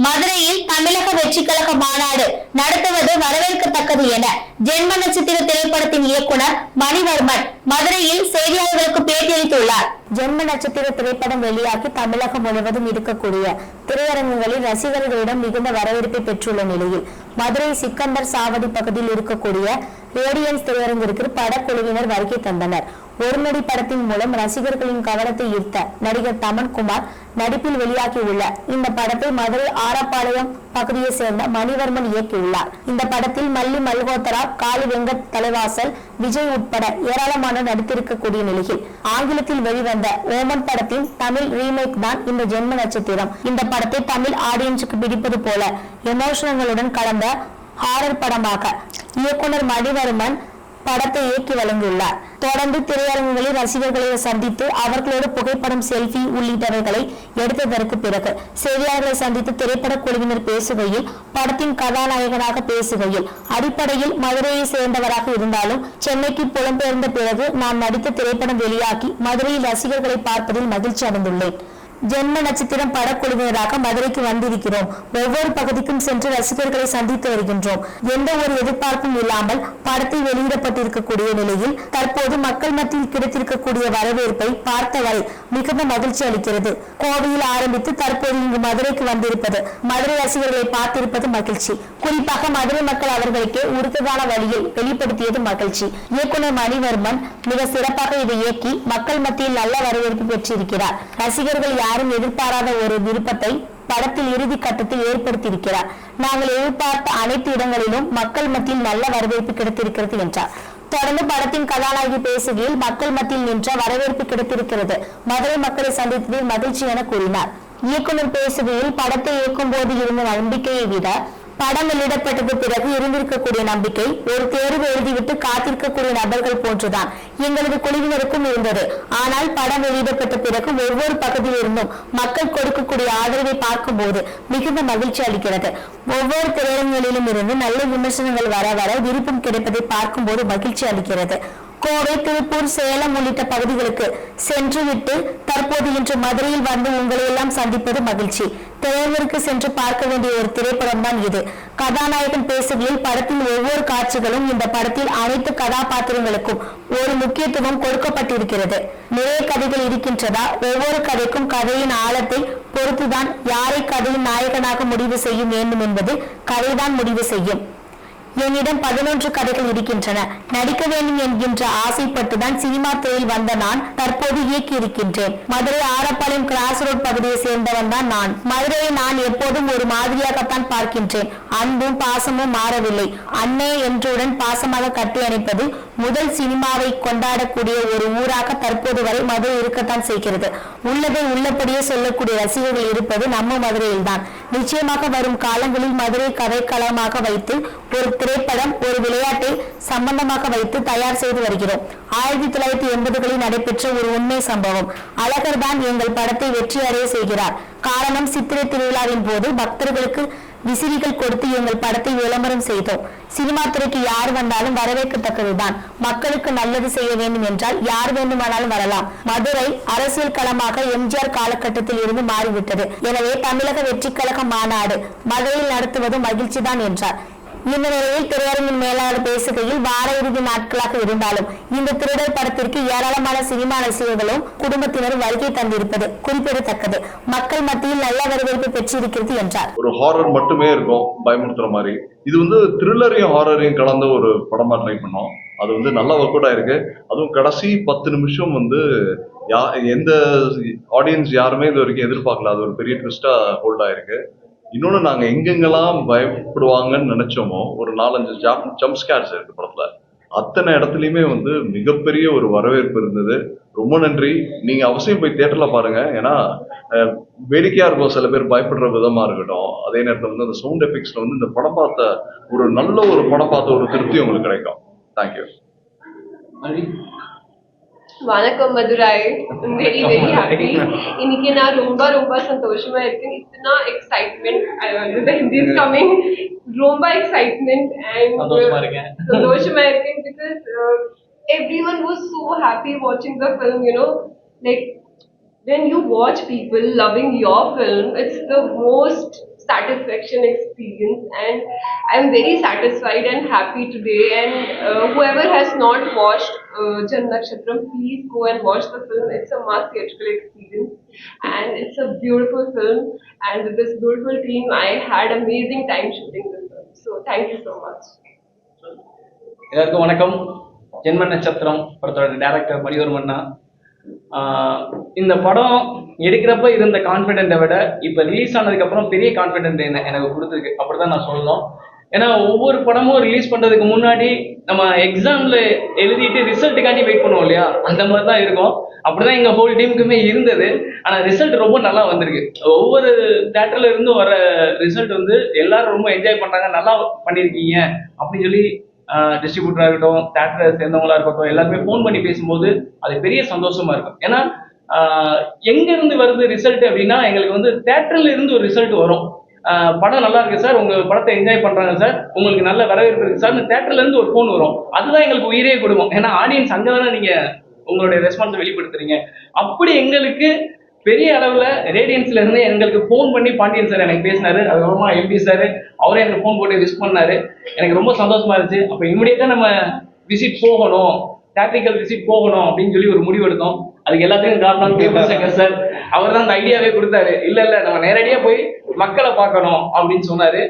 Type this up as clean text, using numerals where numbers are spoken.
மதுரையில் தமிழக வெற்றி கழக மாநாடு நடத்துவது வரவேற்கத்தக்கது என ஜென்ம நட்சத்திர திரைப்படத்தின் இயக்குனர் மணிவர்மன் மதுரையில் செய்தியாளர்களுக்கு பேட்டியளித்துள்ளார். ஜென்ம நட்சத்திர திரைப்படம் வெளியாகி தமிழகம் முழுவதும் இருக்கக்கூடிய திரையரங்குகளில் ரசிகர்களிடம் மிகுந்த வரவேற்பை பெற்றுள்ள நிலையில் மதுரை சிக்கந்தர் சாவடி பகுதியில் இருக்கக்கூடிய ரேடியன்ஸ் திரையரங்கிற்கு படக்குழுவினர் வருகை தந்தனர். ஒரு நொடி படத்தின் மூலம் ரசிகர்களின் கவனத்தை ஈர்த்த நடிகர் தமன்குமார் நடிப்பில் வெளியாகியுள்ள இந்த படத்தை மதுரை ஆரப்பாளையம் பகுதியை சேர்ந்த மணிவர்மன் இயக்கியுள்ளார். இந்த படத்தில் மல்லி மல்கோத்ரா, காளி வெங்கட் தலைவாசல், விஜய் உட்பட ஏராளமான நடித்திருக்கக்கூடிய நிலையில் ஆங்கிலத்தில் வெளிவந்த ஓமன் படத்தின் தமிழ் ரீமேக் தான் இந்த ஜென்ம நட்சத்திரம். இந்த படத்தை தமிழ் ஆடியன்ஸுக்கு பிடிப்பது போல எமோஷனங்களுடன் கலந்த ஹாரர் படமாக இயக்குனர் மணிவர்மன் படத்தை இயக்கி வழங்கியுள்ளார். தொடர்ந்து திரையரங்குகளில் ரசிகர்களை சந்தித்து அவர்களோடு புகைப்படம், செல்ஃபி உள்ளிட்டவைகளை எடுத்ததற்கு பிறகு செய்தியாளர்களை சந்தித்து திரைப்பட குழுவினர் பேசுகையில் படத்தின் கதாநாயகனாக பேசுகையில் அடிப்படையில் மதுரையை சேர்ந்தவராக இருந்தாலும் சென்னைக்கு புலம்பெயர்ந்த பிறகு நான் நடித்த திரைப்படம் வெளியாகி மதுரையில் ரசிகர்களை பார்ப்பதில் மகிழ்ச்சி அடைந்துள்ளேன். ஜென்ம நட்சத்திரம் படக்குழுவினராக மதுரைக்கு வந்திருக்கிறோம். ஒவ்வொரு பகுதிக்கும் சென்று ரசிகர்களை சந்தித்து வருகின்றோம். எந்த ஒரு எதிர்பார்ப்பும் இல்லாமல் படத்தை வெளியிடப்பட்டிருக்கக்கூடிய நிலையில் தற்போது மக்கள் மத்தியில் கிடைத்திருக்கக்கூடிய வரவேற்பை பார்த்தவரை மிகுந்த மகிழ்ச்சி அளிக்கிறது. கோவையில் ஆரம்பித்து தற்போது இங்கு மதுரைக்கு வந்திருப்பது, மதுரை ரசிகர்களை பார்த்திருப்பது மகிழ்ச்சி. குறிப்பாக மதுரை மக்கள் அவர்களுக்கே உருக்கமான வழியில் வெளிப்படுத்தியது மகிழ்ச்சி. இயக்குனர் மணிவர்மன் மிக சிறப்பாக இதை இயக்கி மக்கள் மத்தியில் நல்ல வரவேற்பு பெற்றிருக்கிறார். ரசிகர்கள் யாரும் எதிர்பாராத ஒரு விருப்பத்தை படத்தில் இறுதி கட்டத்தில் ஏற்படுத்தியிருக்கிறார். நாங்கள் எதிர்பார்த்த அனைத்து இடங்களிலும் மக்கள் மத்தியில் நல்ல வரவேற்பு கிடைத்திருக்கிறது என்றார். தொடர்ந்து படத்தின் கதாநாயகி பேசுகையில் மக்கள் மத்தியில் நின்ற வரவேற்பு கிடைத்திருக்கிறது, மதுரை மக்களை சந்தித்ததில் மகிழ்ச்சி என கூறினார். இயக்குனர் பேசுகையில் படத்தை இயக்கும் போது இருந்த நம்பிக்கையை விட படம் வெளியிடப்பட்டது பிறகு இருந்திருக்கக்கூடிய நம்பிக்கை ஒரு தேர்வு எழுதிவிட்டு காத்திருக்கக்கூடிய நபர்கள் போன்றுதான் எங்களது குழுவினருக்கும் இருந்தது. ஆனால் படம் வெளியிடப்பட்ட பிறகு ஒவ்வொரு பகுதியில் இருந்தும் மக்கள் கொடுக்கக்கூடிய ஆதரவை பார்க்கும் போது மிகுந்த மகிழ்ச்சி அளிக்கிறது. ஒவ்வொரு திரையரங்களிலும் இருந்து நல்ல விமர்சனங்கள் வர வர விருப்பம் கிடைப்பதை பார்க்கும் போது மகிழ்ச்சி அளிக்கிறது. கோவை, திருப்பூர், சேலம் உள்ளிட்ட பகுதிகளுக்கு சென்றுவிட்டு தற்போது இன்று மதுரையில் வந்து உங்களை எல்லாம் சந்திப்பது மகிழ்ச்சி. திரையரங்கிற்கு சென்று பார்க்க வேண்டிய ஒரு திரைப்படம் தான் இது. கதாநாயகன் பேசுகையில் படத்தின் ஒவ்வொரு காட்சிகளும் இந்த படத்தில் அனைத்து கதாபாத்திரங்களுக்கும் ஒரு முக்கியத்துவம் கொடுக்கப்பட்டிருக்கிறது. நிறைய கதைகள் இருக்கின்றதா? ஒவ்வொரு கதைக்கும் கதையின் ஆழத்தை பொறுத்துதான் யாரை கதையின் நாயகனாக முடிவு செய்ய வேண்டும் என்பது கதைதான் முடிவு செய்யும். என்னிடம் 11 கதைகள் இருக்கின்றன. நடிக்க வேண்டும் என்கின்ற ஆசைப்பட்டுதான் சினிமா துறையில் வந்த நான் தற்போது இயக்கி இருக்கின்றேன். மதுரை ஆரப்பாளையம் கிராஸ் ரோட் பகுதியை சேர்ந்தவன் தான் நான். மதுரையை நான் எப்போதும் ஒரு மாதிரியாகத்தான் பார்க்கின்றேன். அன்பும் பாசமும் மாறவில்லை. அன்னை என்றுடன் பாசமாக கட்டி அணைப்பது முதல் சினிமாவை கொண்டாடக்கூடிய ஒரு ஊராக தற்போது வரை மதுரை இருக்கத்தான் செய்கிறது. உள்ளதை உள்ளபடியே சொல்லக்கூடிய ரசிகர்கள் இருப்பது நம்ம மதுரையில் தான். நிச்சயமாக வரும் காலங்களில் மதுரை கதைக்களமாக வைத்து ஒரு திரைப்படம், ஒரு விளையாட்டை சம்பந்தமாக வைத்து தயார் செய்து வருகிறோம். 1980களில் நடைபெற்ற ஒரு உண்மை சம்பவம். அழகர் தான் எங்கள் படத்தை வெற்றி அடைய செய்கிறார். காரணம், சித்திரை திருவிழாவின் போது பக்தர்களுக்கு விசிறிகள் கொடுத்து எங்கள் படத்தை விளம்பரம் செய்தோம். சினிமா துறைக்கு யார் வந்தாலும் வரவேற்கத்தக்கதுதான். மக்களுக்கு நல்லது செய்ய வேண்டும் என்றால் யார் வேண்டுமானாலும் வரலாம். மதுரை அரசியல் களமாக எம்ஜிஆர் காலகட்டத்தில் இருந்து மாறிவிட்டது. எனவே தமிழக வெற்றி கழக மாநாடு மதுரையில் நடத்துவது மகிழ்ச்சி தான் என்றார். இந்த நிலையில் திரையரங்கின் மேலாளர் பேசுகையில் வார இறுதி நாட்களாக இருந்தாலும் இந்த திருடர் படத்திற்கு ஏராளமான சினிமா ரசிகர்களும் குடும்பத்தினரும் வருகை தந்திருப்பது குறிப்பிடத்தக்கது. மக்கள் மத்தியில் நல்ல வரவேற்பு பெற்றிருக்கிறது என்றார். ஒரு ஹாரர் மட்டுமே இருக்கும், பயமுறுத்துற மாதிரி. இது த்ரில்லரையும் ஹாரரையும் கலந்த ஒரு படமா ட்ரை பண்ணோம். அது நல்லா ஒர்க் அவுட் ஆயிருக்கு. அதுவும் கடைசி 10 நிமிஷம் எந்த ஆடியன்ஸ் யாருமே இது வரைக்கும் எதிர்பார்க்கல. அது ஒரு பெரிய ட்விஸ்டா ஹோல்ட் ஆயிருக்கு. இன்னொன்று, நாங்கள் எங்கெங்கெல்லாம் பயப்படுவாங்கன்னு நினைச்சோமோ ஒரு 4-5 ஜம்ப் ஸ்கேர்ஸ் இருக்கு படத்துல. அத்தனை இடத்துலையுமே மிகப்பெரிய ஒரு வரவேற்பு இருந்தது. ரொம்ப நன்றி. நீங்க அவசியம் போய் தியேட்டர்ல பாருங்க. ஏன்னா வேடிக்கையா இருக்கும், சில பேர் பயப்படுற விதமா இருக்கட்டும். அதே நேரத்தில் அந்த சவுண்ட் எஃபெக்ட்ஸ்ல இந்த படம் பார்த்த நல்ல ஒரு படம் பார்த்த ஒரு திருப்தி உங்களுக்கு கிடைக்கும். தேங்க்யூ. வணக்கம் மதுரை. Very very happy. இன்னைக்கு நான் ரொம்ப ரொம்ப சந்தோஷமா இருக்கேன். இத்தனை எக்ஸைட்மெண்ட் ஹிந்தி இஸ் கமிங். ரொம்ப எக்ஸைட்மெண்ட் அண்ட் சந்தோஷமா இருக்கேன் because everyone was so happy watching the film, you know, like when you watch people loving your film, it's the most satisfaction experience, and I'm very satisfied and happy today. And whoever has not watched Jan Nakshatram, please go and watch the film. It's a must theatrical experience, and it's a beautiful film. And with this beautiful team, I had amazing time shooting this film. So thank you so much. எல்லாருக்கும் வணக்கம். ஜென்ம நட்சத்திரம் படத்தோட director மணிவர்மன்னா. இந்த படம் எடுக்கிறப்ப இருந்த கான்ஃபிடென்ட்டை விட இப்போ ரிலீஸ் ஆனதுக்கு அப்புறம் பெரிய கான்ஃபிடென்ட் எனக்கு கொடுத்துருக்கு, அப்படிதான் நான் சொல்லணும். ஏன்னா ஒவ்வொரு படமும் ரிலீஸ் பண்றதுக்கு முன்னாடி நம்ம எக்ஸாம்ல எழுதிட்டு ரிசல்ட்டுக்காண்டி வெயிட் பண்ணுவோம் இல்லையா, அந்த மாதிரி தான் இருக்கும். அப்படிதான் எங்க ஹோல் டீமுக்குமே இருந்தது. ஆனா ரிசல்ட் ரொம்ப நல்லா வந்திருக்கு. ஒவ்வொரு தேட்டர்ல இருந்து வர ரிசல்ட் வந்து எல்லாரும் ரொம்ப என்ஜாய் பண்றாங்க, நல்லா பண்ணிருக்கீங்க அப்படின்னு சொல்லி டிஸ்ட்ரிபியூட்டரா இருக்கட்டும், தேட்டரை சேர்ந்தவங்களா இருக்கட்டும், எல்லாருமே ஃபோன் பண்ணி பேசும்போது அது பெரிய சந்தோஷமா இருக்கும். ஏன்னா எங்க இருந்து வருது ரிசல்ட் அப்படின்னா, எங்களுக்கு வந்து தேட்டர்ல இருந்து ஒரு ரிசல்ட் வரும். படம் நல்லா இருக்கு சார், உங்க படத்தை என்ஜாய் பண்றாங்க சார், உங்களுக்கு நல்ல வரவேற்பு இருக்கு சார், தேட்டர்ல இருந்து ஒரு ஃபோன் வரும். அதுதான் எங்களுக்கு உயிரே கொடுக்கும். ஏன்னா ஆடியன்ஸ் அங்கதானே நீங்க உங்களுடைய ரெஸ்பான்ஸை வெளிப்படுத்துறீங்க. அப்படி எங்களுக்கு பெரிய அளவுல ரேடியன்ஸ்ல இருந்து எங்களுக்கு ஃபோன் பண்ணி பாண்டியன் சார் எனக்கு பேசினாரு. அதுக்கப்புறமா எம்பி சார் அவரே எனக்கு ஃபோன் போட்டு விஷ் பண்ணாரு. எனக்கு ரொம்ப சந்தோஷமா இருந்துச்சு. அப்ப இமிடியேட்டா நம்ம விசிட் போகணும், டாக்டிக்கல் விசிட் போகணும் அப்படின்னு சொல்லி ஒரு முடிவு எடுத்தோம். அதுக்கு எல்லாத்துக்கும் காரணம் கேபிள் சங்கர் சார். அவர் தான் அந்த ஐடியாவே கொடுத்தாரு. இல்ல நம்ம நேரடியா போய் மக்களை பார்க்கணும் அப்படின்னு சொன்னாரு.